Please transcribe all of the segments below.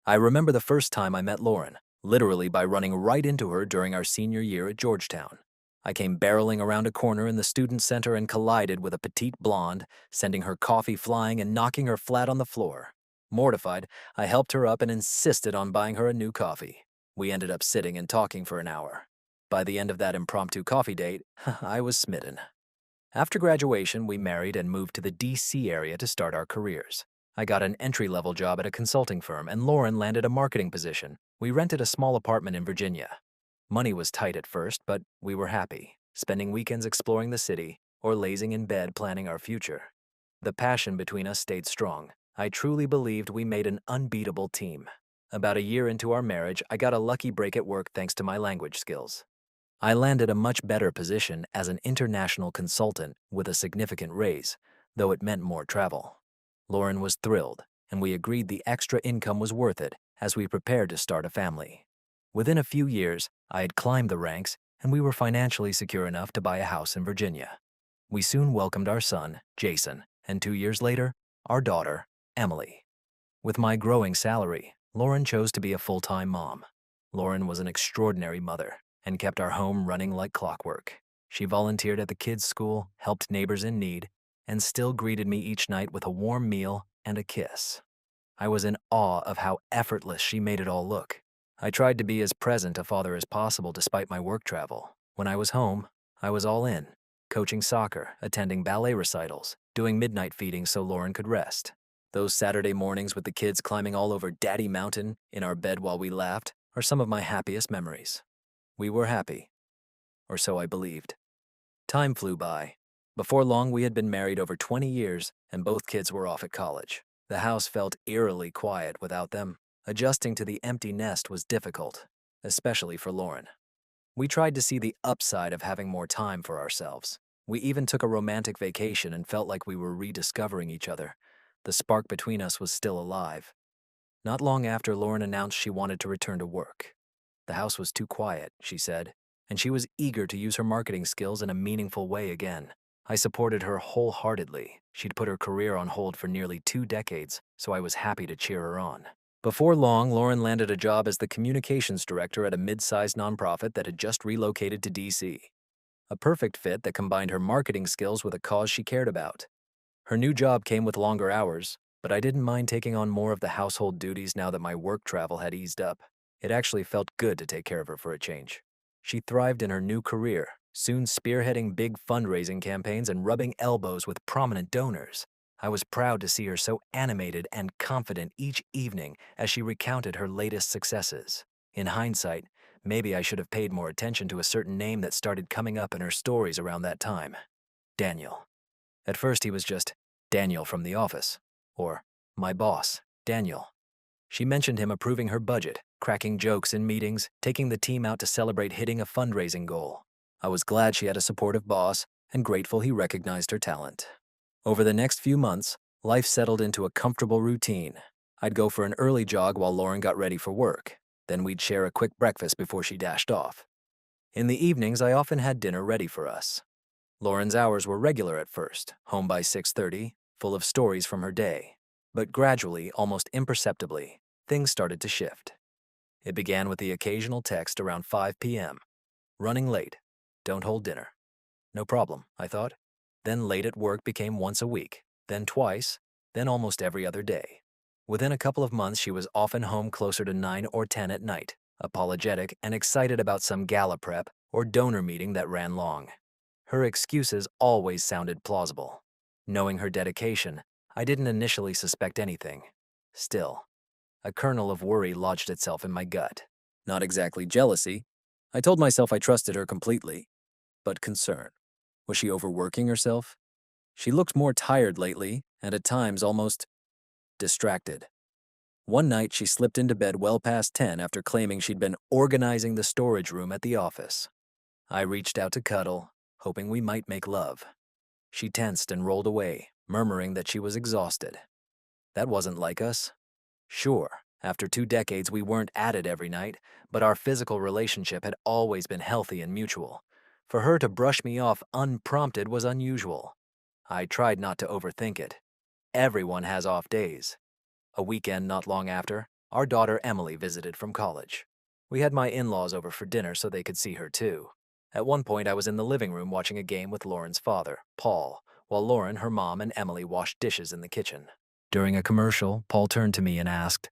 I remember the first time I met Lauren, literally by running right into her during our senior year at Georgetown. I came barreling around a corner in the student center and collided with a petite blonde, sending her coffee flying and knocking her flat on the floor. Mortified, I helped her up and insisted on buying her a new coffee. We ended up sitting and talking for an hour. By the end of that impromptu coffee date, I was smitten. After graduation, we married and moved to the DC area to start our careers. I got an entry-level job at a consulting firm, and Lauren landed a marketing position. We rented a small apartment in Virginia. Money was tight at first, but we were happy, spending weekends exploring the city or lazing in bed planning our future. The passion between us stayed strong. I truly believed we made an unbeatable team. About a year into our marriage, I got a lucky break at work thanks to my language skills. I landed a much better position as an international consultant with a significant raise, though it meant more travel. Lauren was thrilled, and we agreed the extra income was worth it as we prepared to start a family. Within a few years, I had climbed the ranks, and we were financially secure enough to buy a house in Virginia. We soon welcomed our son, Jason, and 2 years later, our daughter, Emily. With my growing salary, Lauren chose to be a full-time mom. Lauren was an extraordinary mother and kept our home running like clockwork. She volunteered at the kids' school, helped neighbors in need, and still greeted me each night with a warm meal and a kiss. I was in awe of how effortless she made it all look. I tried to be as present a father as possible despite my work travel. When I was home, I was all in, coaching soccer, attending ballet recitals, doing midnight feedings so Lauren could rest. Those Saturday mornings with the kids climbing all over Daddy Mountain in our bed while we laughed are some of my happiest memories. We were happy, or so I believed. Time flew by. Before long, we had been married over 20 years, and both kids were off at college. The house felt eerily quiet without them. Adjusting to the empty nest was difficult, especially for Lauren. We tried to see the upside of having more time for ourselves. We even took a romantic vacation and felt like we were rediscovering each other. The spark between us was still alive. Not long after, Lauren announced she wanted to return to work. The house was too quiet, she said, and she was eager to use her marketing skills in a meaningful way again. I supported her wholeheartedly. She'd put her career on hold for nearly 2 decades, so I was happy to cheer her on. Before long, Lauren landed a job as the communications director at a mid-sized nonprofit that had just relocated to DC. A perfect fit that combined her marketing skills with a cause she cared about. Her new job came with longer hours, but I didn't mind taking on more of the household duties now that my work travel had eased up. It actually felt good to take care of her for a change. She thrived in her new career, soon spearheading big fundraising campaigns and rubbing elbows with prominent donors. I was proud to see her so animated and confident each evening as she recounted her latest successes. In hindsight, maybe I should have paid more attention to a certain name that started coming up in her stories around that time. Daniel. At first he was just Daniel from the office, or my boss, Daniel. She mentioned him approving her budget, cracking jokes in meetings, taking the team out to celebrate hitting a fundraising goal. I was glad she had a supportive boss and grateful he recognized her talent. Over the next few months, life settled into a comfortable routine. I'd go for an early jog while Lauren got ready for work. Then we'd share a quick breakfast before she dashed off. In the evenings, I often had dinner ready for us. Lauren's hours were regular at first, home by 6:30, full of stories from her day. But gradually, almost imperceptibly, things started to shift. It began with the occasional text around 5 p.m. Running late. Don't hold dinner. No problem, I thought. Then late at work became once a week, then twice, then almost every other day. Within a couple of months, she was often home closer to 9 or 10 at night, apologetic and excited about some gala prep or donor meeting that ran long. Her excuses always sounded plausible. Knowing her dedication, I didn't initially suspect anything. Still, a kernel of worry lodged itself in my gut. Not exactly jealousy. I told myself I trusted her completely, but concern. Was she overworking herself? She looked more tired lately, and at times almost distracted. One night, she slipped into bed well past 10 after claiming she'd been organizing the storage room at the office. I reached out to cuddle, hoping we might make love. She tensed and rolled away, murmuring that she was exhausted. That wasn't like us. Sure, after 2 decades we weren't at it every night, but our physical relationship had always been healthy and mutual. For her to brush me off unprompted was unusual. I tried not to overthink it. Everyone has off days. A weekend not long after, Our daughter Emily visited from college. We had my in-laws over for dinner so they could see her too. At one point, I was in the living room watching a game with Lauren's father, Paul, while Lauren, her mom, and Emily washed dishes in the kitchen. During a commercial, Paul turned to me and asked,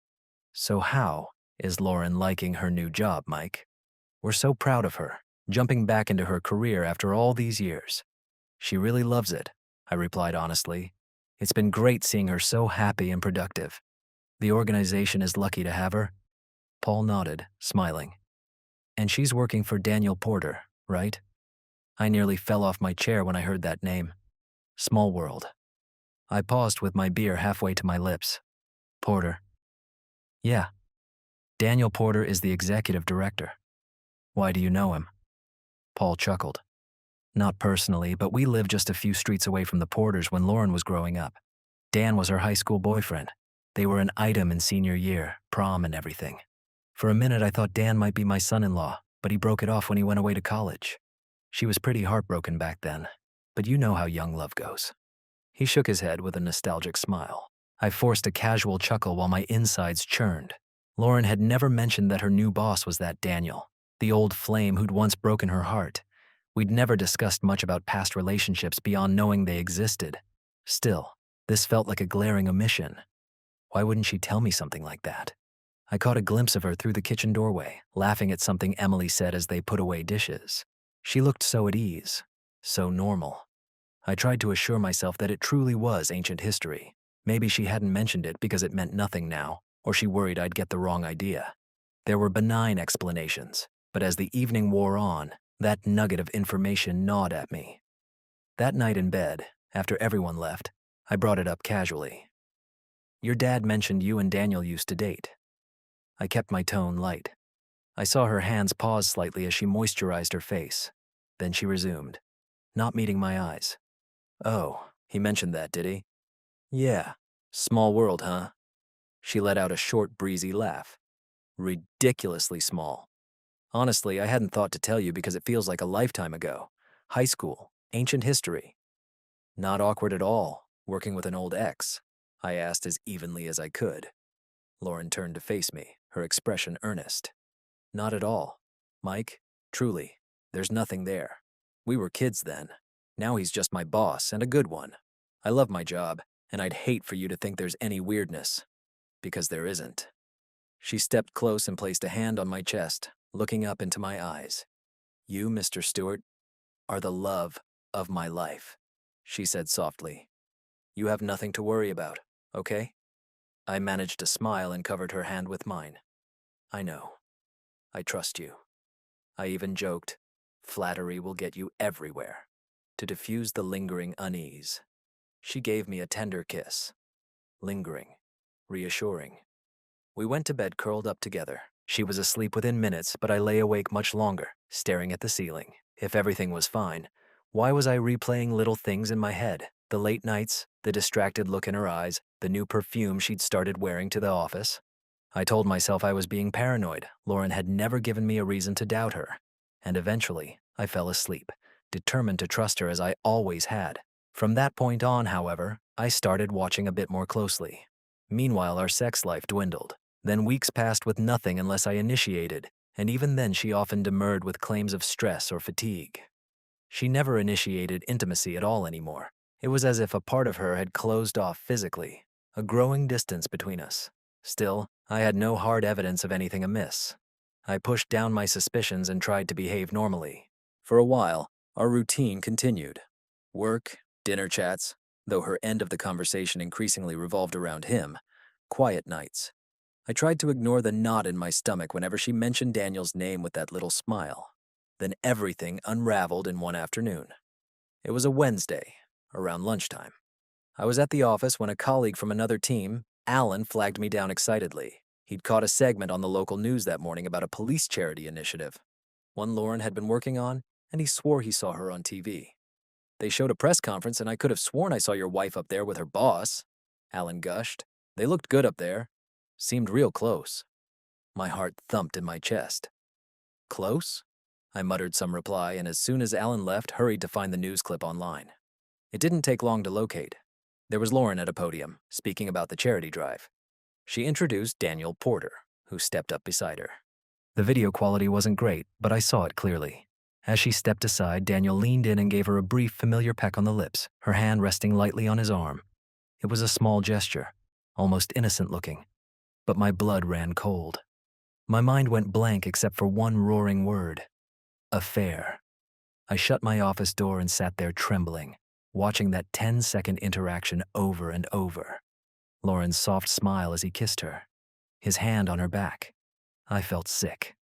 "So how is Lauren liking her new job, Mike? We're so proud of her, jumping back into her career after all these years." "She really loves it," I replied honestly. "It's been great seeing her so happy and productive. The organization is lucky to have her." Paul nodded, smiling. "And she's working for Daniel Porter, right?" I nearly fell off my chair when I heard that name. Small world. I paused with my beer halfway to my lips. "Porter." "Yeah. Daniel Porter is the executive director." "Why do you know him?" Paul chuckled. "Not personally, but we lived just a few streets away from the Porters when Lauren was growing up. Dan was her high school boyfriend. They were an item in senior year, prom and everything. For a minute I thought Dan might be my son-in-law, but he broke it off when he went away to college. She was pretty heartbroken back then, but you know how young love goes." He shook his head with a nostalgic smile. I forced a casual chuckle while my insides churned. Lauren had never mentioned that her new boss was that Daniel, the old flame who'd once broken her heart. We'd never discussed much about past relationships beyond knowing they existed. Still, this felt like a glaring omission. Why wouldn't she tell me something like that? I caught a glimpse of her through the kitchen doorway, laughing at something Emily said as they put away dishes. She looked so at ease, so normal. I tried to assure myself that it truly was ancient history. Maybe she hadn't mentioned it because it meant nothing now, or she worried I'd get the wrong idea. There were benign explanations, but as the evening wore on, that nugget of information gnawed at me. That night in bed, after everyone left, I brought it up casually. "Your dad mentioned you and Daniel used to date." I kept my tone light. I saw her hands pause slightly as she moisturized her face. Then she resumed, not meeting my eyes. "Oh, he mentioned that, did he?" "Yeah. Small world, huh?" She let out a short, breezy laugh. "Ridiculously small. Honestly, I hadn't thought to tell you because it feels like a lifetime ago. High school, ancient history." "Not awkward at all, working with an old ex?" I asked as evenly as I could. Lauren turned to face me, her expression earnest. "Not at all. Mike, truly, there's nothing there. We were kids then. Now he's just my boss, and a good one. I love my job, and I'd hate for you to think there's any weirdness. Because there isn't." She stepped close and placed a hand on my chest, looking up into my eyes. "You, Mr. Stewart, are the love of my life," she said softly. "You have nothing to worry about, okay?" I managed to smile and covered her hand with mine. "I know. I trust you." I even joked, "Flattery will get you everywhere," to diffuse the lingering unease. She gave me a tender kiss. Lingering, reassuring. We went to bed curled up together. She was asleep within minutes, but I lay awake much longer, staring at the ceiling. If everything was fine, why was I replaying little things in my head? The late nights, the distracted look in her eyes, the new perfume she'd started wearing to the office. I told myself I was being paranoid. Lauren had never given me a reason to doubt her. And eventually, I fell asleep, determined to trust her as I always had. From that point on, however, I started watching a bit more closely. Meanwhile, our sex life dwindled. Then weeks passed with nothing unless I initiated, and even then she often demurred with claims of stress or fatigue. She never initiated intimacy at all anymore. It was as if a part of her had closed off physically, a growing distance between us. Still, I had no hard evidence of anything amiss. I pushed down my suspicions and tried to behave normally. For a while, our routine continued. Work, dinner chats, though her end of the conversation increasingly revolved around him, quiet nights. I tried to ignore the knot in my stomach whenever she mentioned Daniel's name with that little smile. Then everything unraveled in one afternoon. It was a Wednesday, around lunchtime. I was at the office when a colleague from another team, Alan, flagged me down excitedly. He'd caught a segment on the local news that morning about a police charity initiative, one Lauren had been working on, and he swore he saw her on TV. "They showed a press conference, and I could have sworn I saw your wife up there with her boss," Alan gushed. "They looked good up there. Seemed real close." My heart thumped in my chest. "Close?" I muttered some reply, and as soon as Alan left, hurried to find the news clip online. It didn't take long to locate. There was Lauren at a podium, speaking about the charity drive. She introduced Daniel Porter, who stepped up beside her. The video quality wasn't great, but I saw it clearly. As she stepped aside, Daniel leaned in and gave her a brief, familiar peck on the lips, her hand resting lightly on his arm. It was a small gesture, almost innocent-looking, but my blood ran cold. My mind went blank except for one roaring word: affair. I shut my office door and sat there trembling, watching that 10-second interaction over and over. Lauren's soft smile as he kissed her, his hand on her back. I felt sick.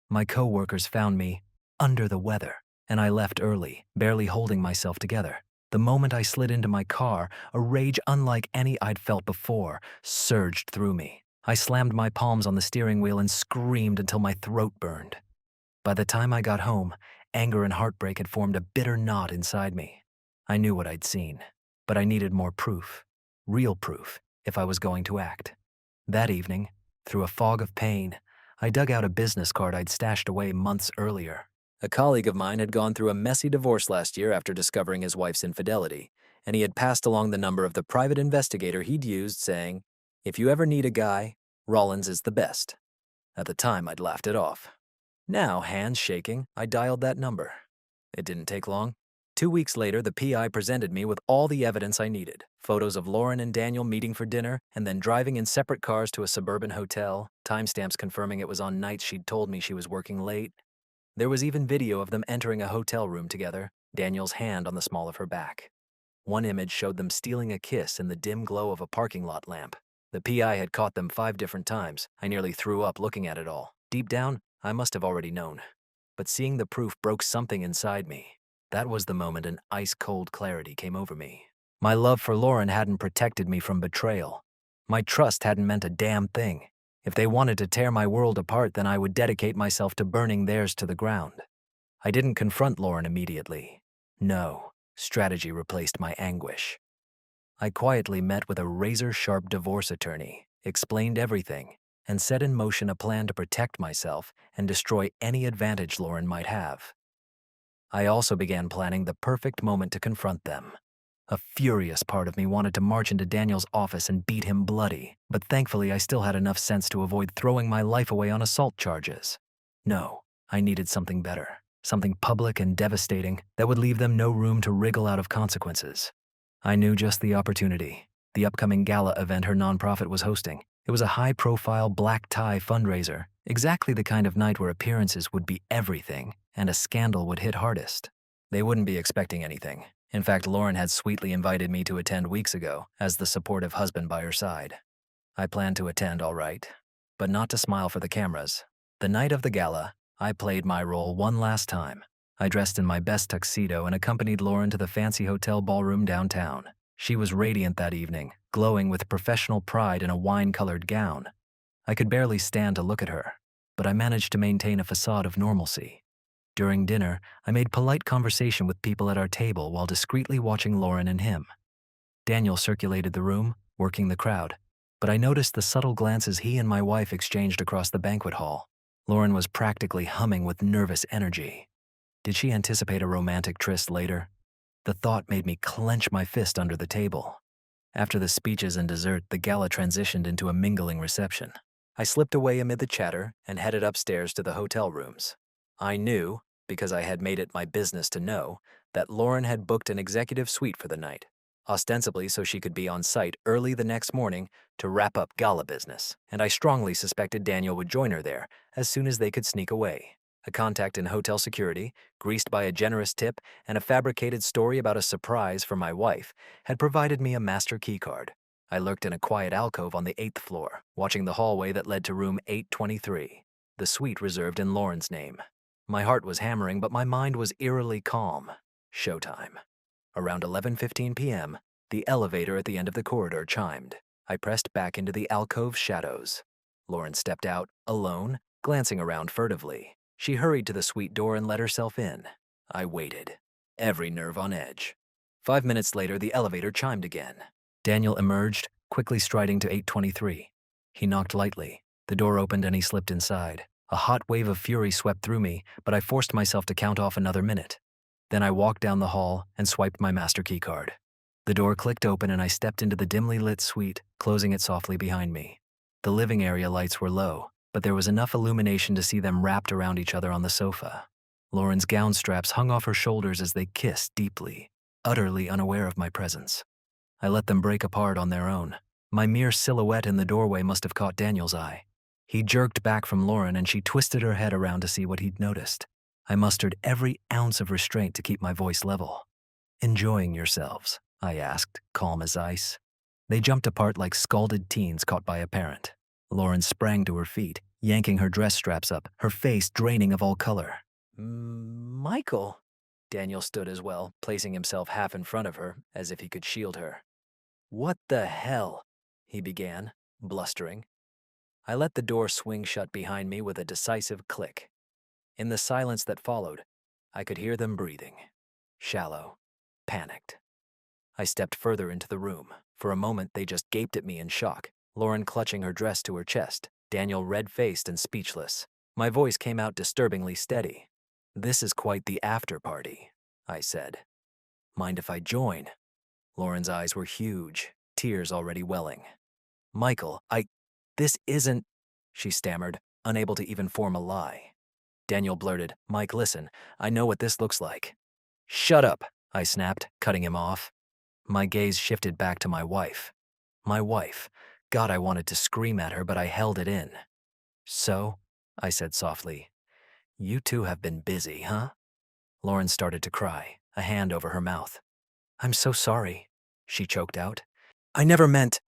My co-workers found me under the weather, and I left early, barely holding myself together. The moment I slid into my car, a rage unlike any I'd felt before surged through me. I slammed my palms on the steering wheel and screamed until my throat burned. By the time I got home, anger and heartbreak had formed a bitter knot inside me. I knew what I'd seen, but I needed more proof, real proof, if I was going to act. That evening, through a fog of pain, I dug out a business card I'd stashed away months earlier. A colleague of mine had gone through a messy divorce last year after discovering his wife's infidelity, and he had passed along the number of the private investigator he'd used, saying, "If you ever need a guy, Rollins is the best." At the time, I'd laughed it off. Now, hands shaking, I dialed that number. It didn't take long. 2 weeks later, the PI presented me with all the evidence I needed: photos of Lauren and Daniel meeting for dinner and then driving in separate cars to a suburban hotel, timestamps confirming it was on nights she'd told me she was working late. There was even video of them entering a hotel room together, Daniel's hand on the small of her back. One image showed them stealing a kiss in the dim glow of a parking lot lamp. The PI had caught them 5 different times. I nearly threw up looking at it all. Deep down, I must have already known. But seeing the proof broke something inside me. That was the moment an ice-cold clarity came over me. My love for Lauren hadn't protected me from betrayal. My trust hadn't meant a damn thing. If they wanted to tear my world apart, then I would dedicate myself to burning theirs to the ground. I didn't confront Lauren immediately. No, strategy replaced my anguish. I quietly met with a razor-sharp divorce attorney, explained everything, and set in motion a plan to protect myself and destroy any advantage Lauren might have. I also began planning the perfect moment to confront them. A furious part of me wanted to march into Daniel's office and beat him bloody, but thankfully I still had enough sense to avoid throwing my life away on assault charges. No, I needed something better, something public and devastating that would leave them no room to wriggle out of consequences. I knew just the opportunity: the upcoming gala event her nonprofit was hosting. It was a high-profile black-tie fundraiser, exactly the kind of night where appearances would be everything and a scandal would hit hardest. They wouldn't be expecting anything. In fact, Lauren had sweetly invited me to attend weeks ago as the supportive husband by her side. I planned to attend, all right, but not to smile for the cameras. The night of the gala, I played my role one last time. I dressed in my best tuxedo and accompanied Lauren to the fancy hotel ballroom downtown. She was radiant that evening, glowing with professional pride in a wine-colored gown. I could barely stand to look at her, but I managed to maintain a facade of normalcy. During dinner, I made polite conversation with people at our table while discreetly watching Lauren and him. Daniel circulated the room, working the crowd, but I noticed the subtle glances he and my wife exchanged across the banquet hall. Lauren was practically humming with nervous energy. Did she anticipate a romantic tryst later? The thought made me clench my fist under the table. After the speeches and dessert, the gala transitioned into a mingling reception. I slipped away amid the chatter and headed upstairs to the hotel rooms. I knew, because I had made it my business to know, that Lauren had booked an executive suite for the night, ostensibly so she could be on site early the next morning to wrap up gala business, and I strongly suspected Daniel would join her there as soon as they could sneak away. A contact in hotel security, greased by a generous tip and a fabricated story about a surprise for my wife, had provided me a master keycard. I lurked in a quiet alcove on the 8th floor, watching the hallway that led to room 823, the suite reserved in Lauren's name. My heart was hammering, but my mind was eerily calm. Showtime. Around 11:15 p.m., the elevator at the end of the corridor chimed. I pressed back into the alcove shadows. Lauren stepped out, alone, glancing around furtively. She hurried to the suite door and let herself in. I waited, every nerve on edge. 5 minutes later, the elevator chimed again. Daniel emerged, quickly striding to 823. He knocked lightly. The door opened and he slipped inside. A hot wave of fury swept through me, but I forced myself to count off another minute. Then I walked down the hall and swiped my master key card. The door clicked open and I stepped into the dimly lit suite, closing it softly behind me. The living area lights were low, but there was enough illumination to see them wrapped around each other on the sofa. Lauren's gown straps hung off her shoulders as they kissed deeply, utterly unaware of my presence. I let them break apart on their own. My mere silhouette in the doorway must have caught Daniel's eye. He jerked back from Lauren and she twisted her head around to see what he'd noticed. I mustered every ounce of restraint to keep my voice level. "Enjoying yourselves?" I asked, calm as ice. They jumped apart like scalded teens caught by a parent. Lauren sprang to her feet, yanking her dress straps up, her face draining of all color. "Michael?" Daniel stood as well, placing himself half in front of her, as if he could shield her. "What the hell?" he began, blustering. I let the door swing shut behind me with a decisive click. In the silence that followed, I could hear them breathing. Shallow, panicked. I stepped further into the room. For a moment, they just gaped at me in shock, Lauren clutching her dress to her chest, Daniel red-faced and speechless. My voice came out disturbingly steady. "This is quite the after-party," I said. "Mind if I join?" Lauren's eyes were huge, tears already welling. "Michael, this isn't," she stammered, unable to even form a lie. Daniel blurted, "Mike, listen, I know what this looks like." "Shut up," I snapped, cutting him off. My gaze shifted back to my wife. My wife. God, I wanted to scream at her, but I held it in. "So," I said softly, "you two have been busy, huh?" Lauren started to cry, a hand over her mouth. "I'm so sorry," she choked out. "I never meant—"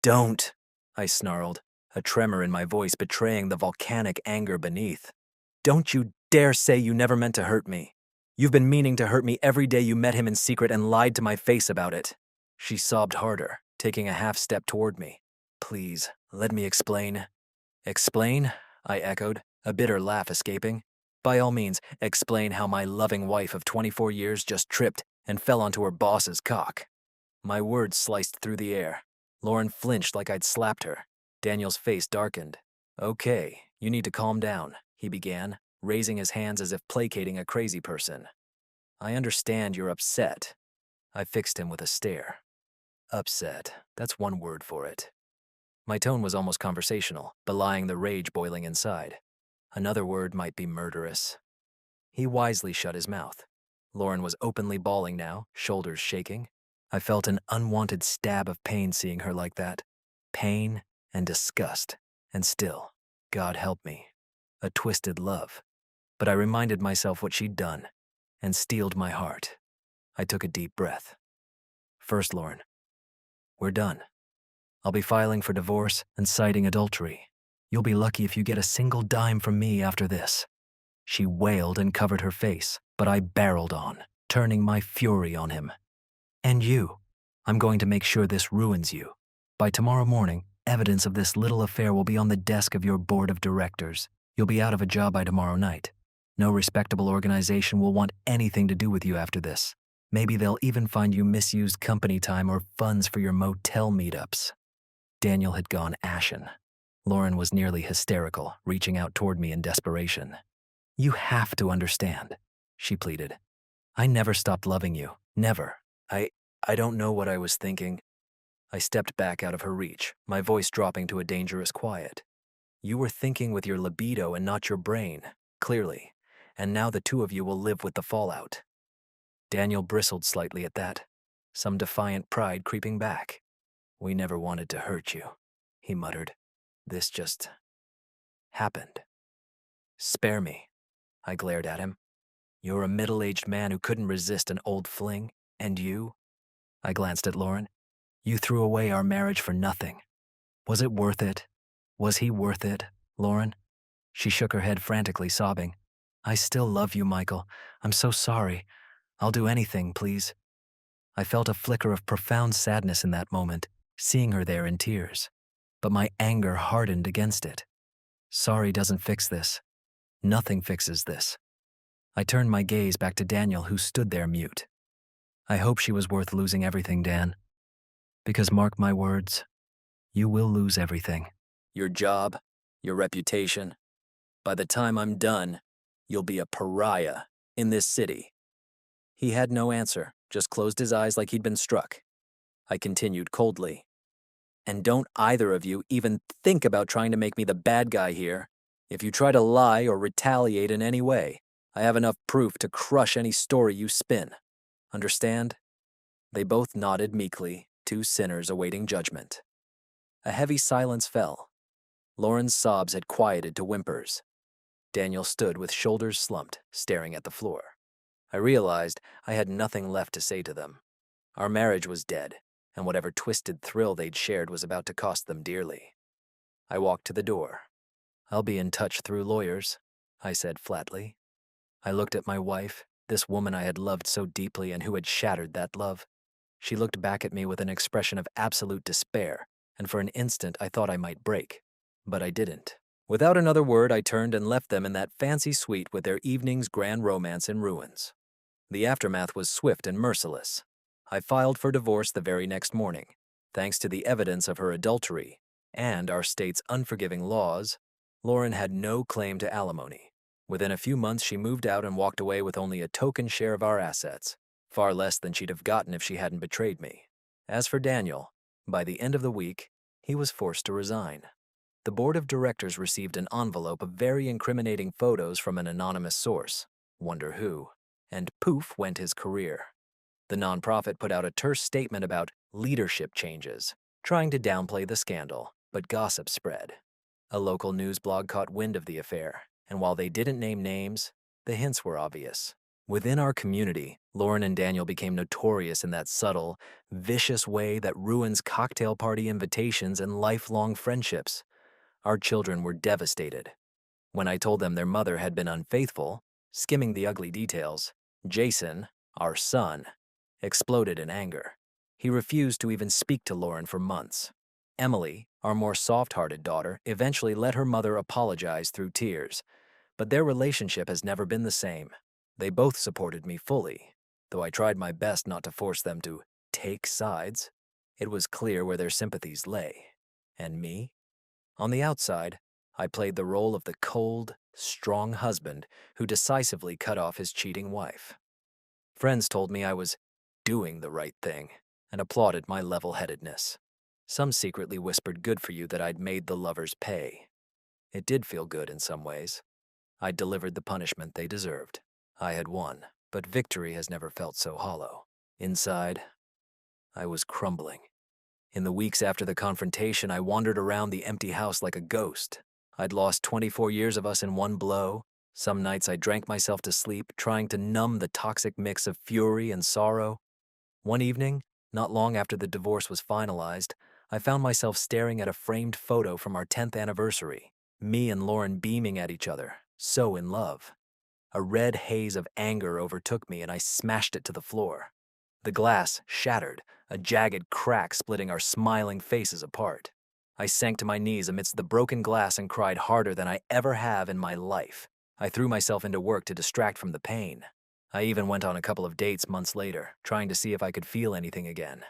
"Don't," I snarled, a tremor in my voice betraying the volcanic anger beneath. "Don't you dare say you never meant to hurt me. You've been meaning to hurt me every day you met him in secret and lied to my face about it." She sobbed harder, taking a half step toward me. "Please, let me explain." "Explain?" I echoed, a bitter laugh escaping. "By all means, explain how my loving wife of 24 years just tripped and fell onto her boss's cock." My words sliced through the air. Lauren flinched like I'd slapped her. Daniel's face darkened. "Okay, you need to calm down," he began, raising his hands as if placating a crazy person. "I understand you're upset." I fixed him with a stare. "Upset, that's one word for it." My tone was almost conversational, belying the rage boiling inside. Another word might be murderous. He wisely shut his mouth. Lauren was openly bawling now, shoulders shaking. I felt an unwanted stab of pain seeing her like that. Pain and disgust, and still, God help me, a twisted love. But I reminded myself what she'd done, and steeled my heart. I took a deep breath. "First, Lauren, we're done. I'll be filing for divorce and citing adultery. You'll be lucky if you get a single dime from me after this." She wailed and covered her face, but I barreled on, turning my fury on him. "And you. I'm going to make sure this ruins you. By tomorrow morning, evidence of this little affair will be on the desk of your board of directors. You'll be out of a job by tomorrow night. No respectable organization will want anything to do with you after this. Maybe they'll even find you misused company time or funds for your motel meetups." Daniel had gone ashen. Lauren was nearly hysterical, reaching out toward me in desperation. "You have to understand," she pleaded. "I never stopped loving you. Never. I don't know what I was thinking." I stepped back out of her reach, my voice dropping to a dangerous quiet. "You were thinking with your libido and not your brain, clearly, and now the two of you will live with the fallout." Daniel bristled slightly at that, some defiant pride creeping back. "We never wanted to hurt you," he muttered. "This just happened." "Spare me," I glared at him. "You're a middle-aged man who couldn't resist an old fling, and you?" I glanced at Lauren. "You threw away our marriage for nothing. Was it worth it? Was he worth it, Lauren?" She shook her head frantically, sobbing. "I still love you, Michael. I'm so sorry. I'll do anything, please." I felt a flicker of profound sadness in that moment, seeing her there in tears. But my anger hardened against it. Sorry doesn't fix this. Nothing fixes this. I turned my gaze back to Daniel, who stood there mute. "I hope she was worth losing everything, Dan. Because mark my words, you will lose everything. Your job, your reputation. By the time I'm done, you'll be a pariah in this city." He had no answer, just closed his eyes like he'd been struck. I continued coldly. And don't either of you even think about trying to make me the bad guy here. If you try to lie or retaliate in any way, I have enough proof to crush any story you spin. Understand?" They both nodded meekly, two sinners awaiting judgment. A heavy silence fell. Lauren's sobs had quieted to whimpers. Daniel stood with shoulders slumped, staring at the floor. I realized I had nothing left to say to them. Our marriage was dead, and whatever twisted thrill they'd shared was about to cost them dearly. I walked to the door. "I'll be in touch through lawyers," I said flatly. I looked at my wife, this woman I had loved so deeply and who had shattered that love. She looked back at me with an expression of absolute despair, and for an instant I thought I might break. But I didn't. Without another word, I turned and left them in that fancy suite with their evening's grand romance in ruins. The aftermath was swift and merciless. I filed for divorce the very next morning. Thanks to the evidence of her adultery and our state's unforgiving laws, Lauren had no claim to alimony. Within a few months, she moved out and walked away with only a token share of our assets, far less than she'd have gotten if she hadn't betrayed me. As for Daniel, by the end of the week, he was forced to resign. The board of directors received an envelope of very incriminating photos from an anonymous source, wonder who, and poof went his career. The nonprofit put out a terse statement about leadership changes, trying to downplay the scandal, but gossip spread. A local news blog caught wind of the affair, and while they didn't name names, the hints were obvious. Within our community, Lauren and Daniel became notorious in that subtle, vicious way that ruins cocktail party invitations and lifelong friendships. Our children were devastated. When I told them their mother had been unfaithful, skimming the ugly details, Jason, our son, exploded in anger. He refused to even speak to Lauren for months. Emily, our more soft-hearted daughter, eventually let her mother apologize through tears, but their relationship has never been the same. They both supported me fully, though I tried my best not to force them to take sides. It was clear where their sympathies lay. And me? On the outside, I played the role of the cold, strong husband who decisively cut off his cheating wife. Friends told me I was doing the right thing and applauded my level-headedness. Some secretly whispered good for you that I'd made the lovers pay. It did feel good in some ways. I'd delivered the punishment they deserved. I had won, but victory has never felt so hollow. Inside, I was crumbling. In the weeks after the confrontation, I wandered around the empty house like a ghost. I'd lost 24 years of us in one blow. Some nights I drank myself to sleep, trying to numb the toxic mix of fury and sorrow. One evening, not long after the divorce was finalized, I found myself staring at a framed photo from our 10th anniversary, me and Lauren beaming at each other, so in love. A red haze of anger overtook me and I smashed it to the floor. The glass shattered, a jagged crack splitting our smiling faces apart. I sank to my knees amidst the broken glass and cried harder than I ever have in my life. I threw myself into work to distract from the pain. I even went on a couple of dates months later, trying to see if I could feel anything again.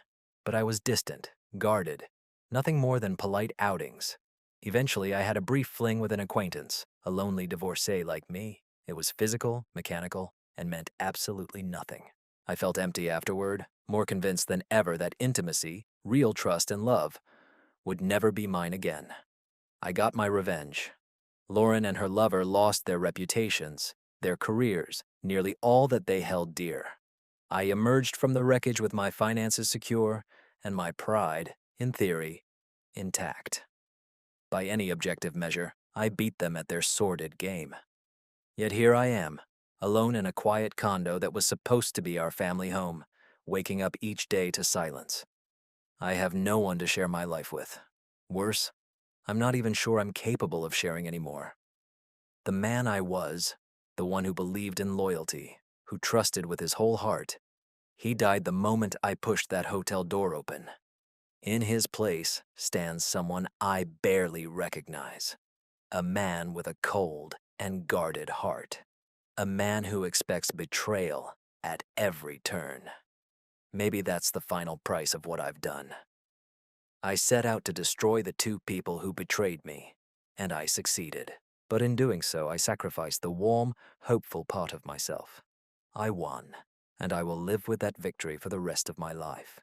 But I was distant, guarded, nothing more than polite outings. Eventually, I had a brief fling with an acquaintance, a lonely divorcee like me. It was physical, mechanical, and meant absolutely nothing. I felt empty afterward, more convinced than ever that intimacy, real trust and love, would never be mine again. I got my revenge. Lauren and her lover lost their reputations, their careers, nearly all that they held dear. I emerged from the wreckage with my finances secure and my pride, in theory, intact. By any objective measure, I beat them at their sordid game. Yet here I am, alone in a quiet condo that was supposed to be our family home, waking up each day to silence. I have no one to share my life with. Worse, I'm not even sure I'm capable of sharing anymore. The man I was, the one who believed in loyalty, who trusted with his whole heart, he died the moment I pushed that hotel door open. In his place stands someone I barely recognize. A man with a cold and guarded heart. A man who expects betrayal at every turn. Maybe that's the final price of what I've done. I set out to destroy the two people who betrayed me, and I succeeded. But in doing so, I sacrificed the warm, hopeful part of myself. I won, and I will live with that victory for the rest of my life.